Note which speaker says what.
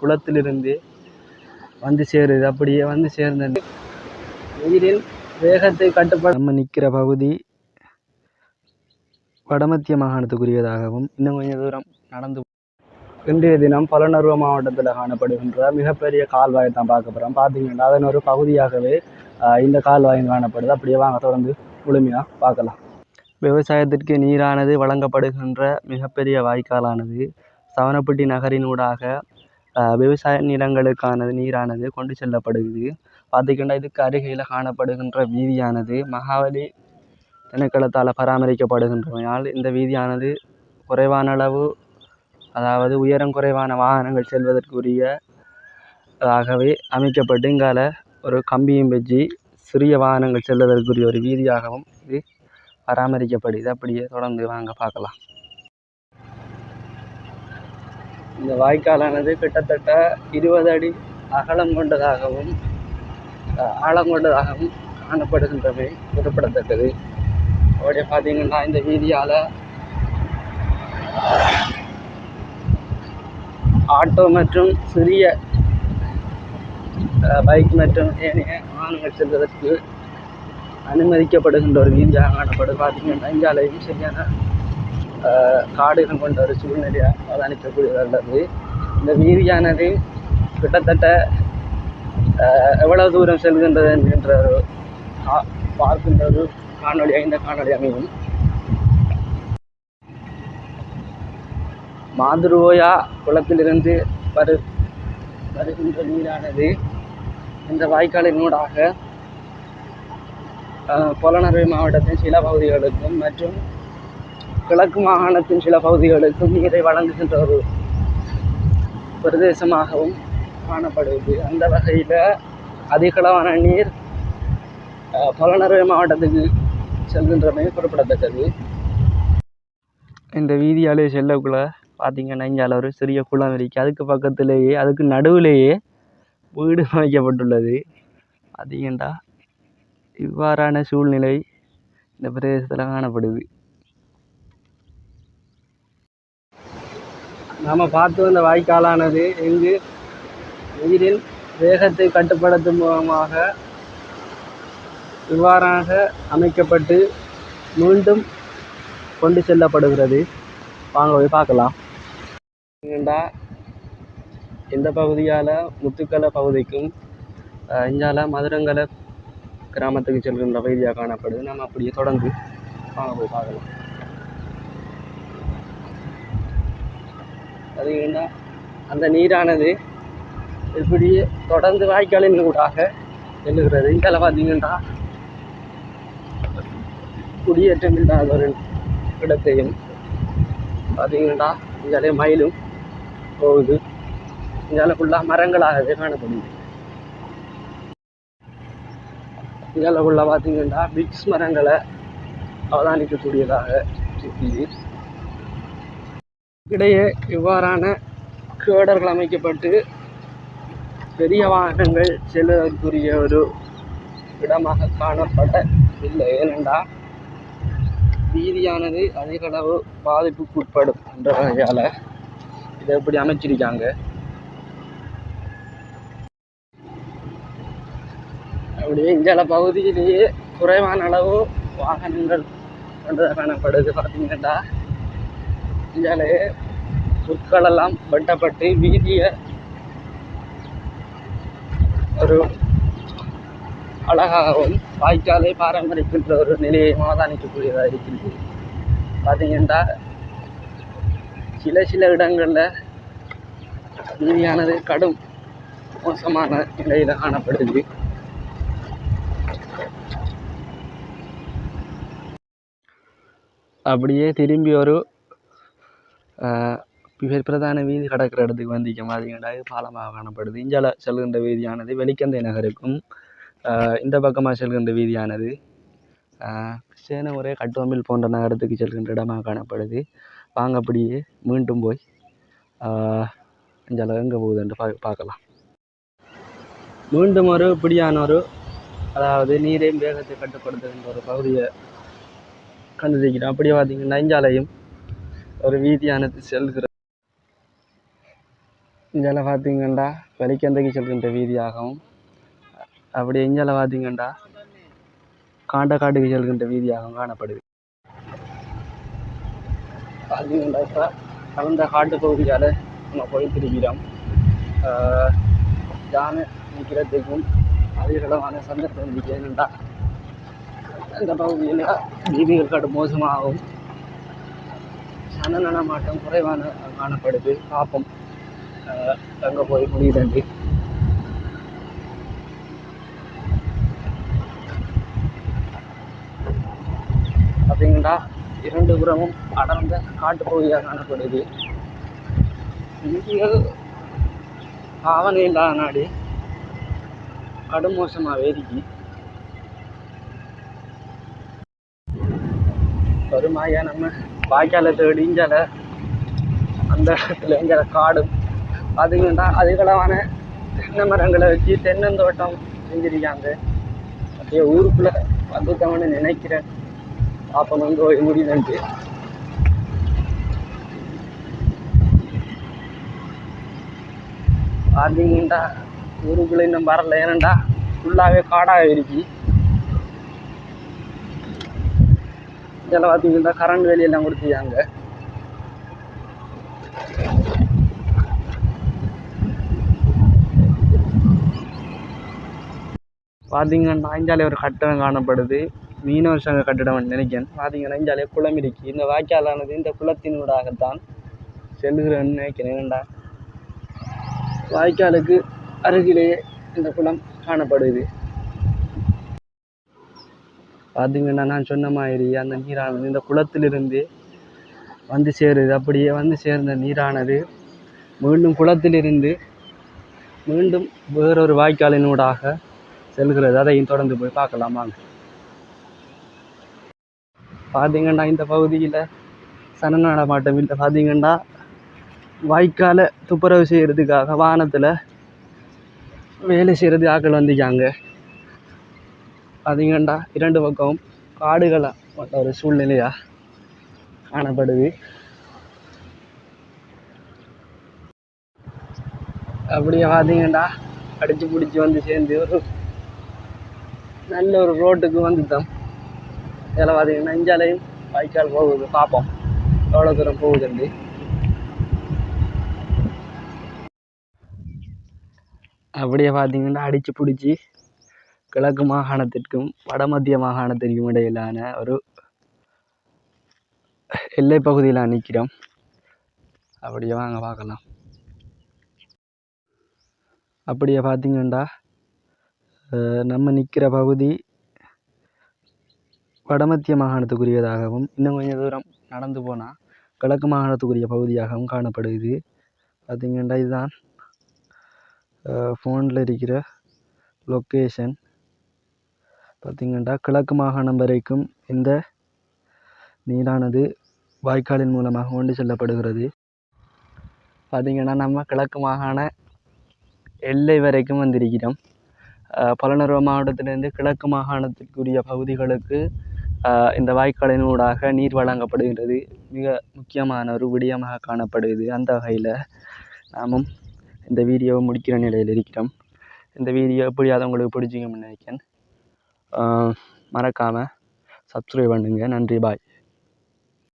Speaker 1: குளத்திலிருந்து வந்து சேருது. அப்படியே வந்து சேர்ந்த நீரின் வேகத்தை கட்டுப்பாடு நம்ம நிற்கிற பகுதி வடமத்திய மாகாணத்துக்குரியதாகவும் இன்னும் கொஞ்சம் தூரம் நடந்து இன்றைய தினம் பொலனறுவ மாவட்டத்தில் காணப்படுகின்ற மிகப்பெரிய கால்வாயை தான் பார்க்க போகிறோம். பார்த்தீங்கன்னா அதன் ஒரு பகுதியாகவே இந்த கால்வாயும் காணப்படுது. அப்படியே வாங்க தொடர்ந்து முழுமையாக பார்க்கலாம். விவசாயத்திற்கு நீரானது வழங்கப்படுகின்ற மிகப்பெரிய வாய்க்காலானது சவனப்பட்டி நகரினூடாக விவசாய நிலங்களுக்கானது நீரானது கொண்டு செல்லப்படுகிறது. பார்த்திங்கன்னா இதுக்கு அருகில் காணப்படுகின்ற வீதியானது மகாவலி திணைக்களத்தால் பராமரிக்கப்படுகின்றமையால் இந்த வீதியானது குறைவான அளவு, அதாவது உயரம் குறைவான வாகனங்கள் செல்வதற்குரியதாகவே அமைக்கப்பட்டு இங்கால ஒரு கம்பியும் வச்சு சிறிய வாகனங்கள் செல்வதற்குரிய ஒரு வீதியாகவும் இது பராமரிக்கப்படுது. அப்படியே தொடர்ந்து வாங்க பார்க்கலாம். இந்த வாய்க்காலானது கிட்டத்தட்ட 20 அடி அகலம் கொண்டதாகவும் ஆழம் கொண்டதாகவும் காணப்படுகின்றமை குறிப்பிடத்தக்கது. அப்படியே பார்த்தீங்கன்னா இந்த வீதியால் ஆட்டோ மற்றும் சிறிய பைக் மற்றும் ஏனைய வாகனங்கள் செல்வதற்கு அனுமதிக்கப்படுகின்ற ஒரு வீதியாக காணப்படும். பார்த்தீங்கன்னா இந்தியாவிலையும் சரியான காடுகள் கொண்ட ஒரு சூழ்நிலையாக அவதானிக்கக்கூடியது. இந்த வீதியானது கிட்டத்தட்ட எவ்வளவு தூரம் செல்கின்றது என்கின்ற பார்க்கின்ற ஒரு காணொலியாக இந்த காணொலி அமையும். மாதுருவோயா குளத்திலிருந்து வருகின்ற நீரானது இந்த வாய்க்காலினூடாக பொலனறுவை மாவட்டத்தின் சில பகுதிகளுக்கும் மற்றும் கிழக்கு மாகாணத்தின் சில பகுதிகளுக்கும் நீரை வழங்குகின்ற ஒரு பிரதேசமாகவும் காணப்படுவது. அந்த வகையில் அதிகளவான நீர் பொலனறுவை மாவட்டத்துக்கு செல்கின்றமை குறிப்பிடத்தக்கது. இந்த வீதியாலே செல்லக்குள்ள பார்த்தீங்கன்னா இங்கால ஒரு சிறிய குளம் இருக்குது. அதுக்கு பக்கத்திலேயே அதுக்கு நடுவிலேயே வீடு அமைக்கப்பட்டுள்ளது. பார்த்தீங்கன்னா இவ்வாறான சூழ்நிலை இந்த பிரதேசத்தில் காணப்படுது. நாம் பார்த்து வந்த வாய்க்காலானது இங்கு நீரின் வேகத்தை கட்டுப்படுத்தும் மூலமாக இவ்வாறாக அமைக்கப்பட்டு மீண்டும் கொண்டு செல்லப்படுகிறது. வாங்க போய் பார்க்கலாம். இந்த பகுதியால் முத்துக்கலை பகுதிக்கும் இஞ்சால மதுரங்கலை கிராமத்துக்கு செல்கின்ற பகுதியாக காணப்படுது. நம்ம அப்படியே தொடர்ந்து வாங்க போய் பார்க்கலாம். அது ஏன்னா அந்த நீரானது இப்படியே தொடர்ந்து வாய்க்காலின் ஊடாக செல்லுகிறது. இங்கால பார்த்தீங்கன்னா குடியேற்றம் இல்லாத ஒரு இடத்தையும் பார்த்தீங்கன்னா இங்காலே மயிலும் போகுது. இங்கால ஃபுல்லாக மரங்களாகவே காணப்படுது. இங்கால ஃபுல்லாக பார்த்தீங்கன்னா பிக்ஸ் மரங்களை அவதானிக்கக்கூடியதாக இருக்குது. இடையே இவ்வாறான கேடர்கள் அமைக்கப்பட்டு பெரிய வாகனங்கள் செல்வதற்குரிய ஒரு இடமாக காணப்படவில்லை. ஏனென்றால் வீதியானது அதிக அளவு பாதிப்புக்கு உட்படும் என்ற வகையால் இதை எப்படி அமைச்சிருக்காங்க. அப்படியே இந்த பகுதியிலேயே குறைவான அளவு வாகனங்கள் கொண்டதாக காணப்படுது. பார்த்தீங்கன்னா இந்தியாவிலேயே புற்களெல்லாம் வெட்டப்பட்டு வீதியை ஒரு அழகாகவும் வாய்க்காலை பராமரிக்கின்ற ஒரு நிலையை அவதானிக்கக்கூடியதாக இருக்கிறது. பார்த்தீங்கன்னா சில இடங்களில் வீதியானது கடும் மோசமான நிலையில் காணப்படுது. அப்படியே திரும்பி ஒரு பிரதான வீதி கடக்கிற இடத்துக்கு வந்திக்க பார்த்தீங்கன்னா பாலமாக காணப்படுது. இஞ்சால செல்கின்ற வீதியானது வெளிக்கந்தை நகருக்கும் இந்த பக்கமாக செல்கின்ற வீதியானது சேனமுறை கட்டுவம்பில் போன்ற நகரத்துக்கு செல்கின்ற இடமாக காணப்படுது. வாங்க அப்படியே மீண்டும் போய் இஞ்சால எங்கே போகுது என்று பார்க்கலாம். மீண்டும் ஒரு இப்படியான ஒரு அதாவது நீரையும் வேகத்தை கட்டுப்படுத்துகின்ற ஒரு பகுதியை கண்டுபிடிக்கிறோம். அப்படியே பார்த்தீங்கன்னா இஞ்சாலையும் ஒரு வீதியானது செல்கிற இங்கே பார்த்தீங்கன்னா வெளிக்கந்தைக்கு செல்கின்ற வீதியாகவும் அப்படி இங்கே பார்த்தீங்கன்னா காட்டுக்கு செல்கின்ற வீதியாகவும் காணப்படுது. பார்த்தீங்கன்னா இப்போ கலந்த காட்டு பகுதியால் நம்ம போய்த்திருக்கிறோம். யானை நிற்கிறதுக்கும் அதிகளவான சந்தர்ப்பம் இருக்கிறேன்டா இந்த பகுதியில் வீதிகள் கடும் மோசமாகவும் சன நடமாட்டம் குறைவான காணப்படுது. பார்ப்போம் அங்கே போய் முடியுதுண்டு. பார்த்தீங்கன்னா இரண்டு புறமும் அடர்ந்த காட்டு பகுதியாக காணப்படுது. இந்திய ஆவணம் இல்லாத நாடு கடும் மோசமாக இருக்கு. வருமாயா நம்ம வாய்க்கால தேடி இஞ்சால அந்த இடத்துல எங்களை காடும் பார்த்தீங்கன்னா அதிகளவான தென்னை மரங்களை வச்சு தென்னந்தோட்டம் செஞ்சிருக்காங்க. அப்படியே ஊருக்குள்ள வந்துட்டவன்னு நினைக்கிறேன். பாப்பம் வந்து முடியுதுன்ட்டு பார்த்தீங்கன்னா ஊருக்குள்ள இன்னும் வரல. ஏனண்டா ஃபுல்லாகவே காடாக இருக்கு. இதெல்லாம் பார்த்தீங்கன்னா கரண்ட் வேலையெல்லாம் கொடுத்துருக்காங்க. பார்த்தீங்கன்னா இஞ்சாலே ஒரு கட்டடம் காணப்படுது. மீனவர் சங்க கட்டிடம் நினைக்கிறேன். பார்த்தீங்கன்னா இஞ்சாலே குளம் இருக்கு. இந்த வாய்க்காலானது இந்த குளத்தினூடாகத்தான் செல்கிறேன்னு நினைக்கிறேன். ஏனண்டா வாய்க்காலுக்கு அருகிலேயே இந்த குளம் காணப்படுது. பார்த்தீங்கன்னா நான் சொன்ன மாதிரி அந்த நீரானது இந்த குளத்திலிருந்து வந்து சேருது. அப்படியே வந்து சேர்ந்த நீரானது மீண்டும் குளத்திலிருந்து மீண்டும் வேறொரு வாய்க்காலினூடாக செல்கிறது. அதையும் தொடர்ந்து போய் பார்க்கலாம் வாங்க. பார்த்தீங்கன்னா இந்த பகுதியில் சன நடமாட்டம் இல்லை. பார்த்தீங்கன்னா வாய்க்காலை துப்புரவு செய்கிறதுக்காக வானத்தில் வேலை செய்கிறது ஆட்கள் வந்துக்காங்க. பார்த்தீங்கன்னா இரண்டு பக்கம் காடுகளை ஒரு சூழ்நிலையாக காணப்படுது. அப்படியே பார்த்தீங்கன்னா அடித்து பிடிச்சி வந்து சேர்ந்து ஒரு நல்ல ஒரு ரோட்டுக்கு வந்துட்டோம். இதில் பார்த்தீங்கன்னா இஞ்சாலையும் வாய்க்கால் போகுது. பார்ப்போம் எவ்வளோ தூரம் போகுதுண்டு. அப்படியே பார்த்தீங்கன்னா அடித்து பிடிச்சி கிழக்கு மாகாணத்திற்கும் வடமத்திய மாகாணத்திற்கும் இடையிலான ஒரு எல்லை பகுதியில் நிற்கிறோம். அப்படியே வாங்க பார்க்கலாம். அப்படியே பார்த்தீங்கன்னா நம்ம நிற்கிற பகுதி வடமத்திய மாகாணத்துக்குரியதாகவும் இன்னும் கொஞ்சம் தூரம் நடந்து போனால் கிழக்கு மாகாணத்துக்குரிய பகுதியாகவும் காணப்படுது. பார்த்தீங்கன்னா இதுதான் ஃபோனில் இருக்கிற லொக்கேஷன். பார்த்தீங்கன்னா கிழக்கு மாகாணம் வரைக்கும் இந்த நீரானது வாய்க்காலின் மூலமாக கொண்டு செல்லப்படுகிறது. பார்த்தீங்கன்னா நம்ம கிழக்கு மாகாண எல்லை வரைக்கும் வந்திருக்கிறோம். பொலனறுவ மாவட்டத்திலிருந்து கிழக்கு மாகாணத்திற்குரிய பகுதிகளுக்கு இந்த வாய்க்காலினூடாக நீர் வழங்கப்படுகிறது. மிக முக்கியமான ஒரு விடயமாக காணப்படுகிறது. அந்த வகையில் நாமும் இந்த வீடியோவை முடிக்கிற நிலையில் இருக்கிறோம். இந்த வீடியோ எப்படியாவது உங்களுக்கு பிடிச்சிங்கன்னு நினைக்கிறேன். மறக்காமல் சப்ஸ்கிரைப் பண்ணுங்கள். நன்றி, பாய்.